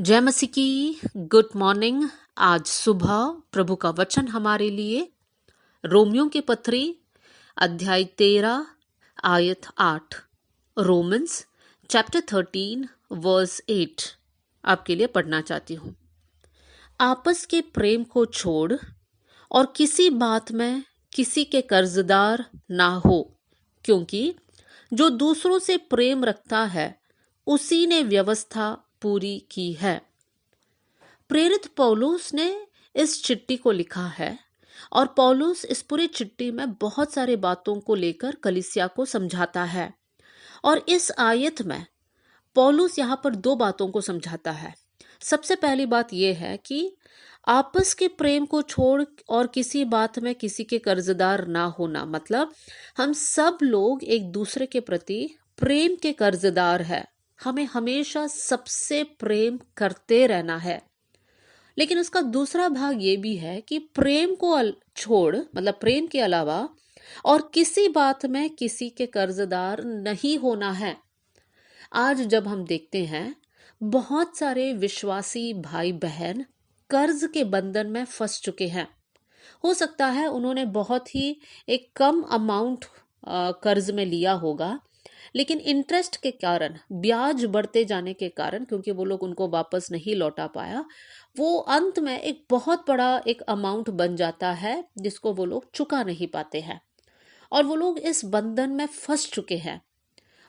जय मसीह की good morning. आज सुबह प्रभु का वचन हमारे लिए रोमियो के पत्री अध्याय 13 आयत 8, रोमन्स चैप्टर 13 वर्स 8 आपके लिए पढ़ना चाहती हूँ। आपस के प्रेम को छोड़ और किसी बात में किसी के कर्जदार ना हो, क्योंकि जो दूसरों से प्रेम रखता है उसी ने व्यवस्था पूरी की है। प्रेरित पौलुस ने इस चिट्ठी को लिखा है और पौलुस इस पूरी चिट्ठी में बहुत सारे बातों को लेकर कलीसिया को समझाता है। और इस आयत में पौलुस यहाँ पर दो बातों को समझाता है। सबसे पहली बात यह है कि आपस के प्रेम को छोड़ और किसी बात में किसी के कर्जदार ना होना, मतलब हम सब लोग एक दूसरे के प्रति प्रेम के कर्जदार है। हमें हमेशा सबसे प्रेम करते रहना है। लेकिन उसका दूसरा भाग ये भी है कि प्रेम को छोड़, मतलब प्रेम के अलावा और किसी बात में किसी के कर्जदार नहीं होना है। आज जब हम देखते हैं बहुत सारे विश्वासी भाई बहन कर्ज के बंधन में फंस चुके हैं। हो सकता है उन्होंने बहुत ही एक कम अमाउंट कर्ज में लिया होगा, लेकिन इंटरेस्ट के कारण, ब्याज बढ़ते जाने के कारण, क्योंकि वो लोग उनको वापस नहीं लौटा पाया, वो अंत में एक बहुत बड़ा एक अमाउंट बन जाता है जिसको वो लोग चुका नहीं पाते हैं और वो लोग इस बंधन में फंस चुके हैं।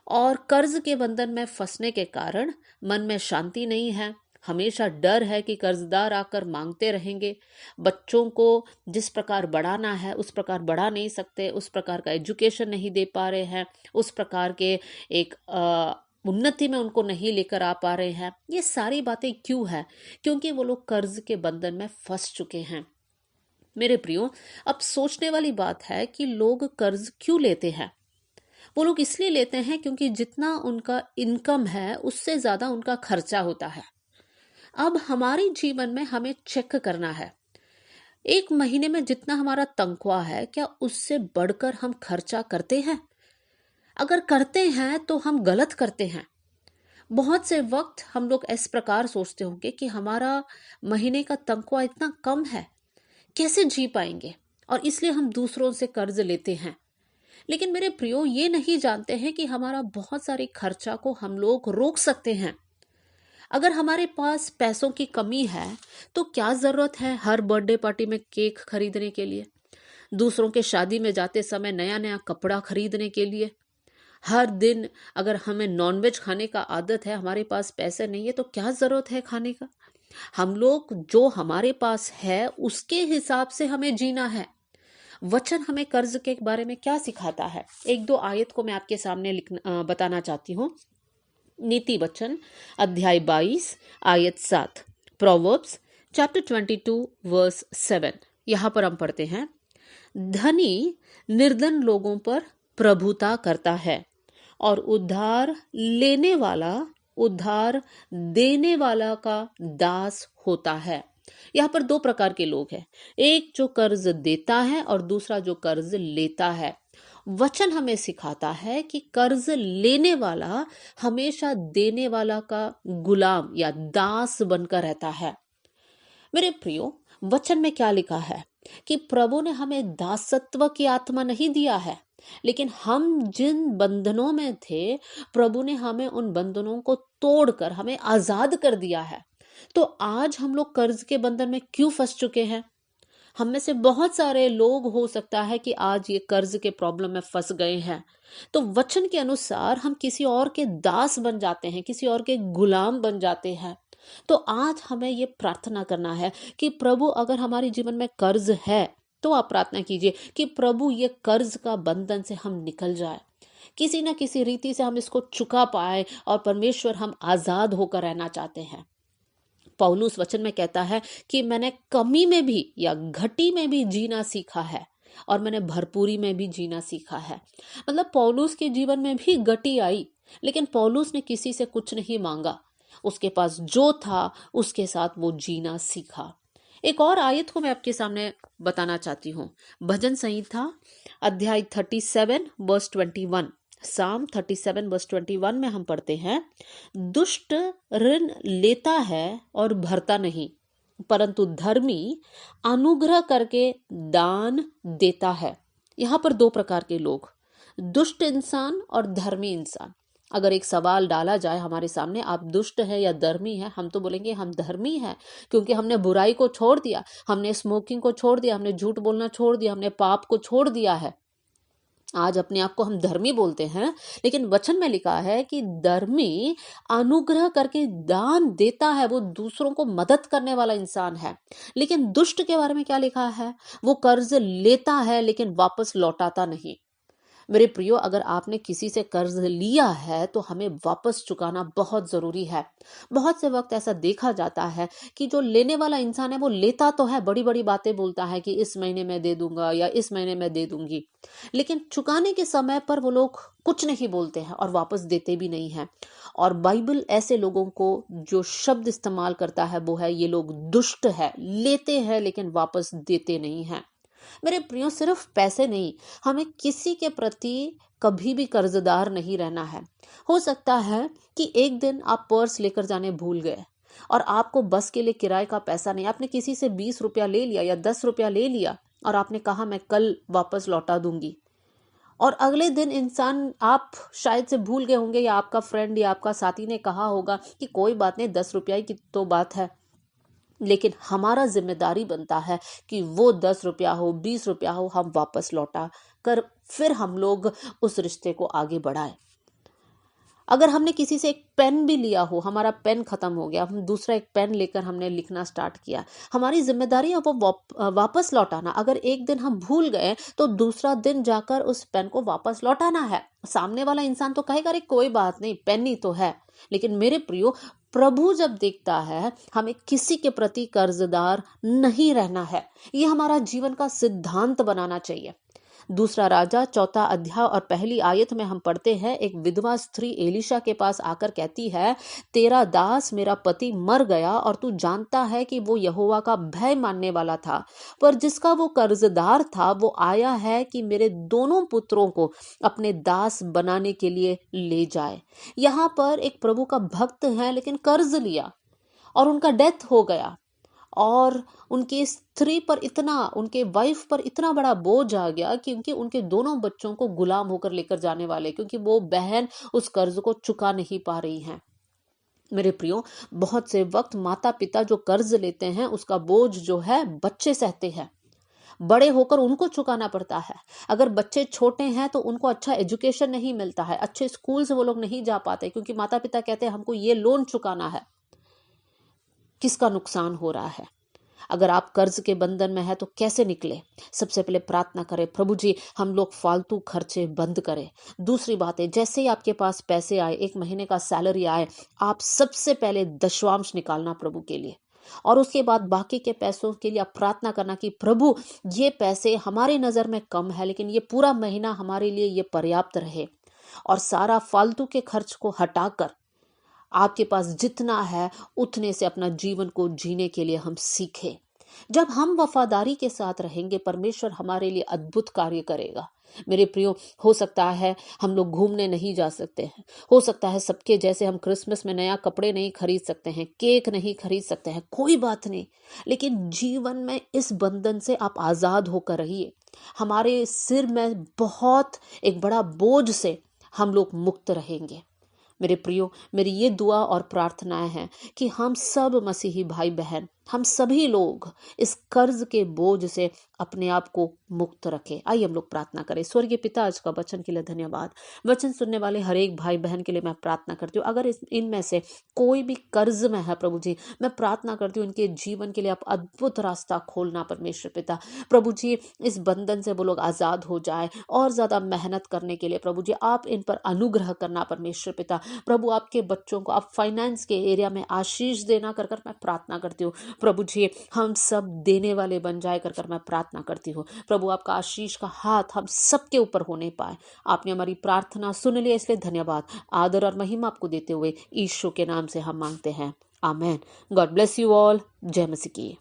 और कर्ज के बंधन में फंसने के कारण मन में शांति नहीं है। हमेशा डर है कि कर्जदार आकर मांगते रहेंगे। बच्चों को जिस प्रकार बढ़ाना है उस प्रकार बढ़ा नहीं सकते, उस प्रकार का एजुकेशन नहीं दे पा रहे हैं, उस प्रकार के एक उन्नति में उनको नहीं लेकर आ पा रहे हैं। ये सारी बातें क्यों है? क्योंकि वो लोग कर्ज के बंधन में फंस चुके हैं। मेरे प्रियो, अब सोचने वाली बात है कि लोग कर्ज क्यों लेते हैं। वो लोग इसलिए लेते हैं क्योंकि जितना उनका इनकम है उससे ज्यादा उनका खर्चा होता है। अब हमारे जीवन में हमें चेक करना है, एक महीने में जितना हमारा तनख्वाह है क्या उससे बढ़कर हम खर्चा करते हैं? अगर करते हैं तो हम गलत करते हैं। बहुत से वक्त हम लोग इस प्रकार सोचते होंगे कि हमारा महीने का तनख्वाह इतना कम है, कैसे जी पाएंगे, और इसलिए हम दूसरों से कर्ज लेते हैं। लेकिन मेरे प्रियो, ये नहीं जानते हैं कि हमारा बहुत सारे खर्चा को हम लोग रोक सकते हैं। अगर हमारे पास पैसों की कमी है तो क्या जरूरत है हर बर्थडे पार्टी में केक खरीदने के लिए, दूसरों के शादी में जाते समय नया नया कपड़ा खरीदने के लिए। हर दिन अगर हमें नॉनवेज खाने का आदत है, हमारे पास पैसे नहीं है, तो क्या जरूरत है खाने का। हम लोग जो हमारे पास है उसके हिसाब से हमें जीना है। वचन हमें कर्ज के बारे में क्या सिखाता है? एक दो आयत को मैं आपके सामने बताना चाहती हूँ। नीति वचन अध्याय 22 आयत 7, प्रोवर्ब्स चैप्टर 22 वर्स 7। यहाँ पर हम पढ़ते हैं, धनी निर्धन लोगों पर प्रभुता करता है और उधार लेने वाला उधार देने वाला का दास होता है। यहाँ पर दो प्रकार के लोग हैं, एक जो कर्ज देता है और दूसरा जो कर्ज लेता है। वचन हमें सिखाता है कि कर्ज लेने वाला हमेशा देने वाला का गुलाम या दास बनकर रहता है। मेरे प्रियो, वचन में क्या लिखा है कि प्रभु ने हमें दासत्व की आत्मा नहीं दिया है, लेकिन हम जिन बंधनों में थे प्रभु ने हमें उन बंधनों को तोड़कर हमें आजाद कर दिया है। तो आज हम लोग कर्ज के बंधन में क्यों फंस चुके हैं? हम में से बहुत सारे लोग हो सकता है कि आज ये कर्ज के प्रॉब्लम में फंस गए हैं। तो वचन के अनुसार हम किसी और के दास बन जाते हैं, किसी और के गुलाम बन जाते हैं। तो आज हमें ये प्रार्थना करना है कि प्रभु, अगर हमारे जीवन में कर्ज है तो आप प्रार्थना कीजिए कि प्रभु ये कर्ज का बंधन से हम निकल जाए, किसी न किसी रीति से हम इसको चुका पाए और परमेश्वर, हम आजाद होकर रहना चाहते हैं। पौलुस वचन में कहता है कि मैंने कमी में भी या घटी में भी जीना सीखा है और मैंने भरपूरी में भी जीना सीखा है। मतलब पौलुस के जीवन में भी घटी आई, लेकिन पौलुस ने किसी से कुछ नहीं मांगा। उसके पास जो था उसके साथ वो जीना सीखा। एक और आयत को मैं आपके सामने बताना चाहती हूँ। भजन संहिता अध्याय 37 वर्स 21। साम 37 वर्स 21 में हम पढ़ते हैं, दुष्ट ऋण लेता है और भरता नहीं, परंतु धर्मी अनुग्रह करके दान देता है। यहाँ पर दो प्रकार के लोग, दुष्ट इंसान और धर्मी इंसान। अगर एक सवाल डाला जाए हमारे सामने, आप दुष्ट है या धर्मी है, हम तो बोलेंगे हम धर्मी हैं, क्योंकि हमने बुराई को छोड़ दिया, हमने स्मोकिंग को छोड़ दिया, हमने झूठ बोलना छोड़ दिया, हमने पाप को छोड़ दिया है। आज अपने आप को हम धर्मी बोलते हैं, लेकिन वचन में लिखा है कि धर्मी अनुग्रह करके दान देता है, वो दूसरों को मदद करने वाला इंसान है। लेकिन दुष्ट के बारे में क्या लिखा है? वो कर्ज लेता है लेकिन वापस लौटाता नहीं। मेरे प्रियो, अगर आपने किसी से कर्ज लिया है तो हमें वापस चुकाना बहुत जरूरी है। बहुत से वक्त ऐसा देखा जाता है कि जो लेने वाला इंसान है वो लेता तो है, बड़ी बड़ी बातें बोलता है कि इस महीने में दे दूंगा या इस महीने में दे दूंगी, लेकिन चुकाने के समय पर वो लोग कुछ नहीं बोलते हैं और वापस देते भी नहीं है। और बाइबल ऐसे लोगों को जो शब्द इस्तेमाल करता है वो है, ये लोग दुष्ट है, लेते हैं लेकिन वापस देते नहीं हैं। मेरे प्रियो, सिर्फ पैसे नहीं, हमें किसी के प्रति कभी भी कर्जदार नहीं रहना है। हो सकता है कि एक दिन आप पर्स लेकर जाने भूल गए और आपको बस के लिए किराए का पैसा नहीं, आपने किसी से 20 रुपया ले लिया या 10 रुपया ले लिया और आपने कहा मैं कल वापस लौटा दूंगी, और अगले दिन इंसान, आप शायद से भूल गए होंगे या आपका फ्रेंड या आपका साथी ने कहा होगा कि कोई बात नहीं, 10 रुपया की तो बात है। लेकिन हमारा जिम्मेदारी बनता है कि वो 10 रुपया हो, 20 रुपया हो, हम वापस लौटा कर फिर हम लोग उस रिश्ते को आगे बढ़ाएं। अगर हमने किसी से एक पेन भी लिया हो, हमारा पेन खत्म हो गया, हम दूसरा एक पेन लेकर हमने लिखना स्टार्ट किया, हमारी जिम्मेदारी है वो वापस लौटाना। अगर एक दिन हम भूल गए तो दूसरा दिन जाकर उस पेन को वापस लौटाना है। सामने वाला इंसान तो कहेगा अरे कोई बात नहीं, पेन ही तो है। लेकिन मेरे प्रियो, प्रभु जब देखता है, हमें किसी के प्रति कर्जदार नहीं रहना है। ये हमारा जीवन का सिद्धांत बनाना चाहिए। दूसरा राजा 4 अध्याय और पहली आयत में हम पढ़ते हैं, एक विधवा स्त्री एलिशा के पास आकर कहती है, तेरा दास मेरा पति मर गया और तू जानता है कि वो यहोवा का भय मानने वाला था, पर जिसका वो कर्जदार था वो आया है कि मेरे दोनों पुत्रों को अपने दास बनाने के लिए ले जाए। यहाँ पर एक प्रभु का भक्त है लेकिन कर्ज लिया और उनका डेथ हो गया, और उनकी स्त्री पर इतना, उनके वाइफ पर इतना बड़ा बोझ आ गया क्योंकि उनके दोनों बच्चों को गुलाम होकर लेकर जाने वाले, क्योंकि वो बहन उस कर्ज को चुका नहीं पा रही हैं। मेरे प्रियो, बहुत से वक्त माता पिता जो कर्ज लेते हैं उसका बोझ जो है बच्चे सहते हैं, बड़े होकर उनको चुकाना पड़ता है। अगर बच्चे छोटे हैं तो उनको अच्छा एजुकेशन नहीं मिलता है, अच्छे स्कूल से वो लोग नहीं जा पाते, क्योंकि माता पिता कहते हैं हमको ये लोन चुकाना है। किसका नुकसान हो रहा है? अगर आप कर्ज के बंधन में है तो कैसे निकले? सबसे पहले प्रार्थना करें, प्रभु जी हम लोग फालतू खर्चे बंद करें। दूसरी बात है, जैसे ही आपके पास पैसे आए, एक महीने का सैलरी आए, आप सबसे पहले दशवांश निकालना प्रभु के लिए, और उसके बाद बाकी के पैसों के लिए आप प्रार्थना करना कि प्रभु ये पैसे हमारे नज़र में कम है लेकिन ये पूरा महीना हमारे लिए ये पर्याप्त रहे, और सारा फालतू के खर्च को हटाकर आपके पास जितना है उतने से अपना जीवन को जीने के लिए हम सीखें। जब हम वफादारी के साथ रहेंगे, परमेश्वर हमारे लिए अद्भुत कार्य करेगा। मेरे प्रियो, हो सकता है हम लोग घूमने नहीं जा सकते हैं, हो सकता है सबके जैसे हम क्रिसमस में नया कपड़े नहीं खरीद सकते हैं, केक नहीं खरीद सकते हैं, कोई बात नहीं, लेकिन जीवन में इस बंधन से आप आज़ाद होकर रहिए। हमारे सिर में बहुत एक बड़ा बोझ से हम लोग मुक्त रहेंगे। मेरे प्रियो, मेरी ये दुआ और प्रार्थनाएं हैं कि हम सब मसीही भाई बहन, हम सभी लोग इस कर्ज के बोझ से अपने आप को मुक्त रखें। आइए हम लोग प्रार्थना करें। स्वर्गीय पिता, आज का वचन के लिए धन्यवाद। वचन सुनने वाले हर एक भाई बहन के लिए मैं प्रार्थना करती हूँ, अगर इनमें से कोई भी कर्ज में है प्रभु जी, मैं प्रार्थना करती हूँ इनके जीवन के लिए आप अद्भुत रास्ता खोलना परमेश्वर पिता। प्रभु जी, इस बंधन से वो लोग आज़ाद हो जाए और ज़्यादा मेहनत करने के लिए प्रभु जी आप इन पर अनुग्रह करना परमेश्वर पिता। प्रभु, आपके बच्चों को आप फाइनेंस के एरिया में आशीष देना कर मैं प्रार्थना करती हूँ प्रभु जी। हम सब देने वाले बन जाए कर मैं प्रार्थना करती हूँ प्रभु, आपका आशीष का हाथ हम सबके ऊपर होने पाए। आपने हमारी प्रार्थना सुन लिया, इसलिए धन्यवाद। आदर और महिमा आपको देते हुए यीशु के नाम से हम मांगते हैं, amen. God bless you all. जय मसीह की।